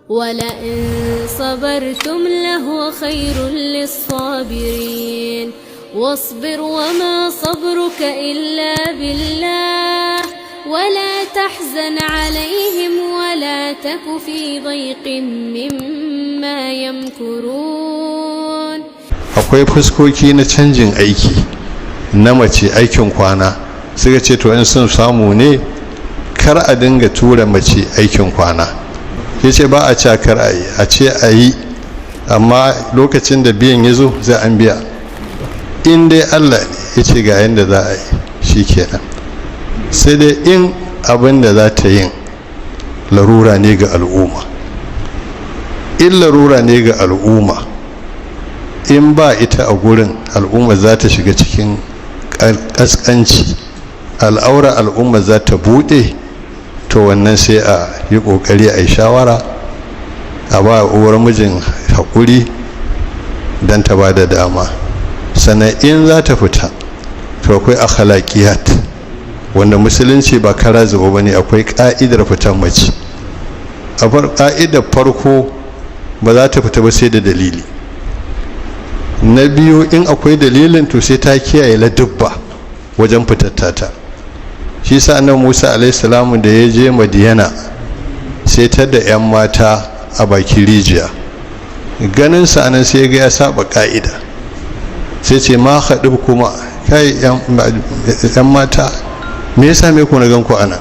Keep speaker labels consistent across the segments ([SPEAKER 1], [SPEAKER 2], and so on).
[SPEAKER 1] ولئن صبرتم لهو خير للصابرين واصبر وما صبرك إلا بالله ولا تحزن عليهم ولا تك في ضيق مما يمكرون.
[SPEAKER 2] akwai fuskoki na canjin aiki na mace aikin kwana suka ce to in sun samu ne kar a dinga tura mace aikin kwana ya ce ba a ce kar a yi a ce a yi amma lokacin da biyan ya zo zai an biya in dai Allah ya ce ga yadda za a yi shi kenan sai dai in abin da za ta yin larura ne ga al'umma in larura ne ga al'umma in ba ita a gurin al'umma za ta shiga cikin ƙasƙanci al'aura al'umma za ta buɗe to wannan sai a yi ƙoƙari a yi shawara a ba uwar mijin haƙuri don ta ba da dama sannan in za ta fita to akwai akhlaqiyat wanda musulunci ba kara zuba ba ne akwai ƙa'idar fitan mace a ƙa'idar farko ba za ta fita ba sai da dalili na biyu in akwai dalilin to sai ta kiyaye ladubba wajen fitattata shi sa annabi Musa alaihi da ya je Madiyana sai ta da yan mata a bakin rijiya ganin sa anan sai ga ya saba ka'ida sai ce ma haɗu kuma kai yan mata me yasa me ku na gan ku ana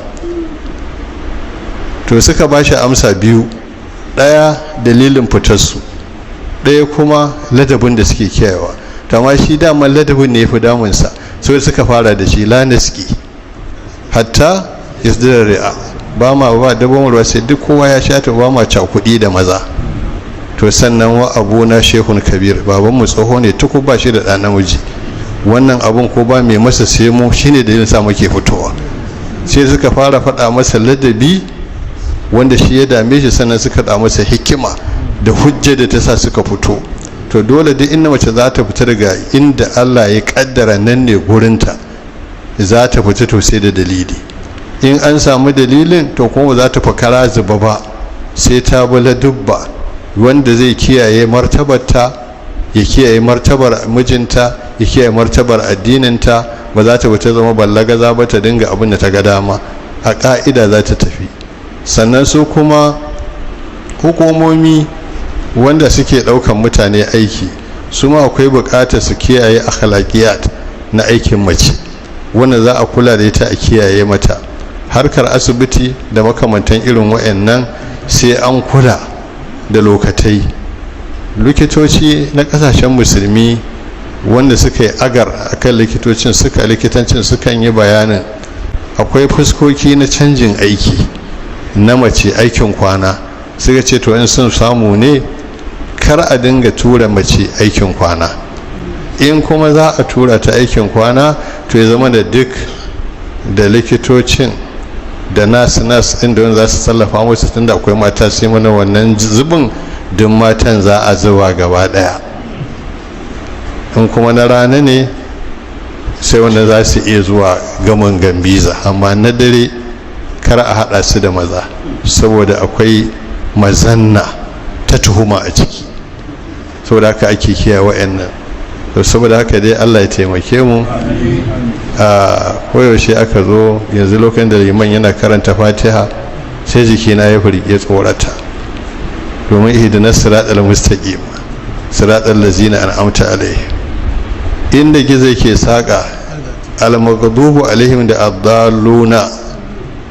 [SPEAKER 2] to suka ba shi amsa biyu ɗaya dalilin fitarsu ɗaya kuma ladabin da suke kiyayewa to amma shi daman ladabin ne ya fi damunsa sai suka fara da shi la naski hatta yasdira ri'a ba ma ba dabon ruwa sai duk kowa ya sha ta ba ma cakuɗi da maza to sannan wa abuna shehun kabir baban mu tsoho ne tuku ba shi da ɗan namiji wannan abun ko ba mai masa sai mu shine da yin sa muke fitowa sai suka fara faɗa masa ladabi wanda shi ya dame shi sannan suka da masa hikima da hujja da ta sa suka fito to dole duk inda mace za ta fita daga inda Allah ya kaddara nan ne gurinta za ta fita to sai da dalili in an samu dalilin to kuma za ta fakara zuba ba sai ta bala dubba wanda zai kiyaye martabarta ya kiyaye martabar mijinta ya kiyaye martabar addininta ba za ta fita zama ballagaza ba ta dinga abin da ta ga dama a ka'ida za ta tafi sannan su kuma hukumomi wanda suke daukan mutane aiki su ma akwai bukatar su kiyaye akhlaqiyat na aikin mace wanda za a kula da ita a kiyaye mata harkar asibiti da makamantan irin wayannan sai an kula da lokatai likitoci na kasashen musulmi wanda suka yi agar akan likitancin sukan yi bayanin akwai fuskoki na canjin aiki na mace aikin kwana suka ce to in sun samu ne kar a dinga tura mace aikin kwana in kuma za a tura ta aikin kwana to ya zama da duk da likitocin da nas inda wanda za su tallafa musu tunda akwai mata sai mana wannan zubin duk matan za a zuwa gaba daya in kuma na rana ne sai wanda za su iya zuwa gaman gambiza amma na dare kar a hada su da maza saboda akwai mazanna ta tuhuma a ciki saboda haka ake kiyaye wa'annan to saboda haka dai Allah ya taimake mu a koyaushe aka zo yanzu lokacin da liman yana karanta Fatiha sai jikina ya furge tsorata domin ihdinas siratal mustaqim siratal ladzina an'amta alaihim inda gizo ke saka al-maghdubu alaihim da ad-dalluna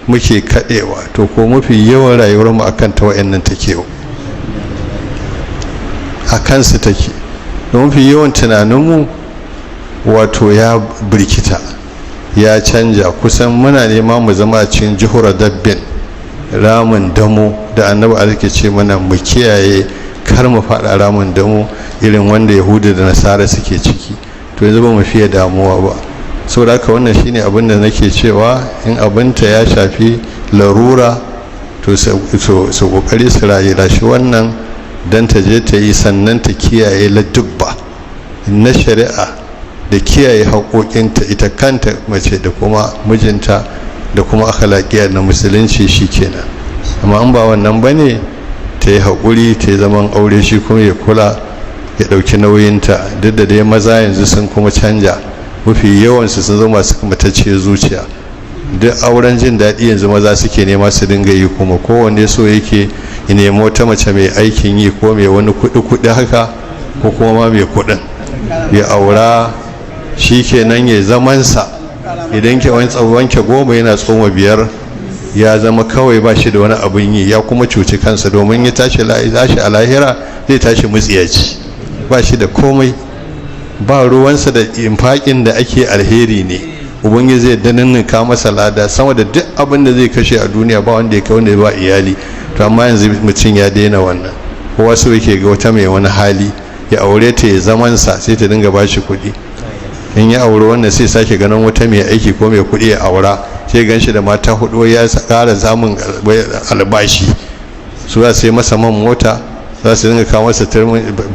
[SPEAKER 2] muke kadewa to ko mafi yawan rayuwar mu akan ta wa'annan take akan su take don mafi yawan tunaninmu wato ya birkita ya canja kusan muna nema mu zama cikin jihura dabbin ramin damo da annabi alke ce mana mu kiyaye kar mu faɗa ramin damo irin wanda yahudu da nasara suke ciki to yanzu ba mu fiye damuwa ba saboda haka wannan shine abin da nake cewa in abinta ya shafi larura to su kokari su rashi wannan dan ta je ta yi sannan ta kiyaye ladubba na shari'a da kiyaye haƙoƙinta ita kanta mace da kuma mijinta da kuma akhlaqiyya na musulunci shikenan amma an ba wannan bane ta yi haƙuri ta yi zaman aure, shi kuma ya kula ya ɗauki nauyinta. Duk da dai maza yanzu sun kuma canja, mafi yawansu sun zama masu matacciyar zuciya. Duk auren jin daɗi yanzu maza suke nema su dinga yi, kuma kowanne so yake ya nemi wata mace mai aikin yi ko mai wani kuɗi haka, ko kuma ma mai kuɗin ya aura, shi kenan ya zamansa. Idan ke wanke 10 yana tsoma 5, ya zama kawai ba shi da wani abin yi, ya kuma cuci kansa, domin ya tashi a lahira zai tashi mutsiyaci, ba shi da komai, ba ruwansa da infaƙin da ake alheri ne. Ubangiji zai daninnika masa lada sama da duk abin da zai kashe a duniya, ba wanda ya kai wanda ba iyali. To amma yanzu mutum ya daina wannan, kowa so yake ga wata mai wani hali ya aure ta ya zamansa, sai ta dinga ba shi kuɗi. In ya aure wannan sai sake ganin wata mai aiki ko mai kuɗi ya aura, sai gan shi da mata 4 ya ƙara samun albashi. Su za su yi masa man mota, za su dinga kawo masa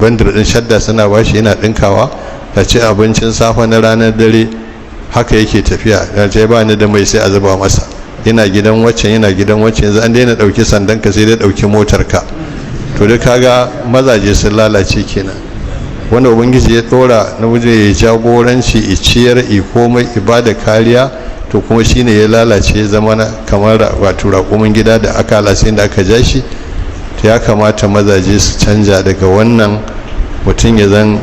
[SPEAKER 2] bandar ɗin shadda suna bashi yana ɗinkawa, ta ci abincin safe na ranar dare. Haka yake tafiya, da ce ba ni da mai sai a zuba masa, yana gidan waccan yana gidan waccan. Yanzu an daina ɗauki sandanka, sai dai ɗauki motarka. To duk kaga mazaje sun lalace kenan. Wanda ubangiji ya ɗora namiji ya jagoranci, ya ciyar, ya komai, ibada kariya, to kuma shine ya lalace, ya zama kamar wato raƙumin gida da aka lalace da aka ja shi. To ya kamata mazaje su canja daga wannan. Mutum ya zan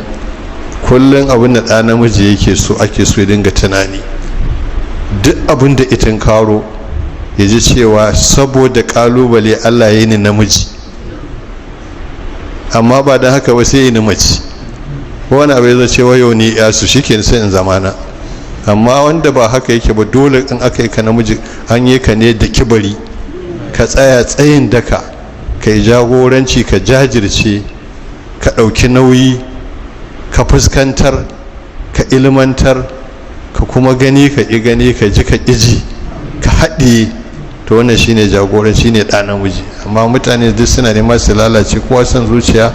[SPEAKER 2] kullum abin da ɗa namiji yake so ake so ya dinga tunani, duk abin da itin karo ya ji cewa saboda ƙalubale Allah ya yi ni namiji, amma ba don haka ba sai yi ni mace. wani abu ya ce wa yau ni ya su shi ke sai in zamana. Amma wanda ba haka yake ba, dole in aka yi ka namiji an yi ka ne da kibari, ka tsaya tsayin daka, ka yi jagoranci, ka jajirce, ka ɗauki nauyi, ka fuskantar, ka ilmantar, ka kuma gani ka ƙi gani, ka ji ka ƙiji, ka haɗe. To wannan shine jagoranci, shine ɗa namiji. Amma mutane duk suna neman su lalace, kowa son zuciya,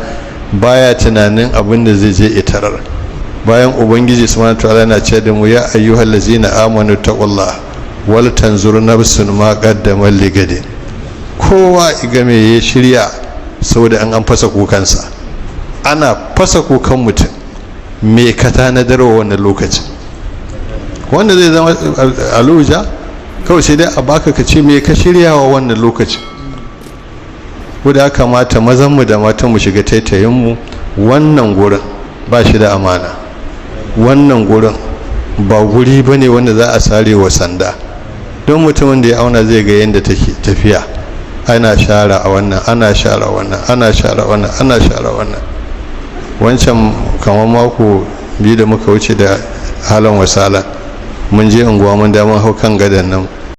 [SPEAKER 2] baya tunanin abin da zai je itarar. Bayan ubangiji subhanahu wataala yana ce da mu, ya ayyuhal ladzina amanu taqullaha wal tanzur nafsun ma qaddamat ligade. Kowa iga me ya shirya, saboda an fasa kukansa. Ana fasa kukan mutum, me ka tanadar wa wannan lokacin? Wanda zai zama aluja kawai sai dai a baka ka ce me ka shirya wa wannan lokacin. Kuda kamata mazanmu da matanmu shiga taitayinmu. Wannan gurin ba shi da amana, wannan gurin ba guri ba ne wanda za a sare wa sanda. Don mutumin da ya auna zai ga yadda take tafiya, ana share a wannan, ana share wannan, ana share wannan, ana share wannan. Wancan kamar mako 2 da muka wuce da halin wasala, mun je unguwa mun damar hau kan gadan nan,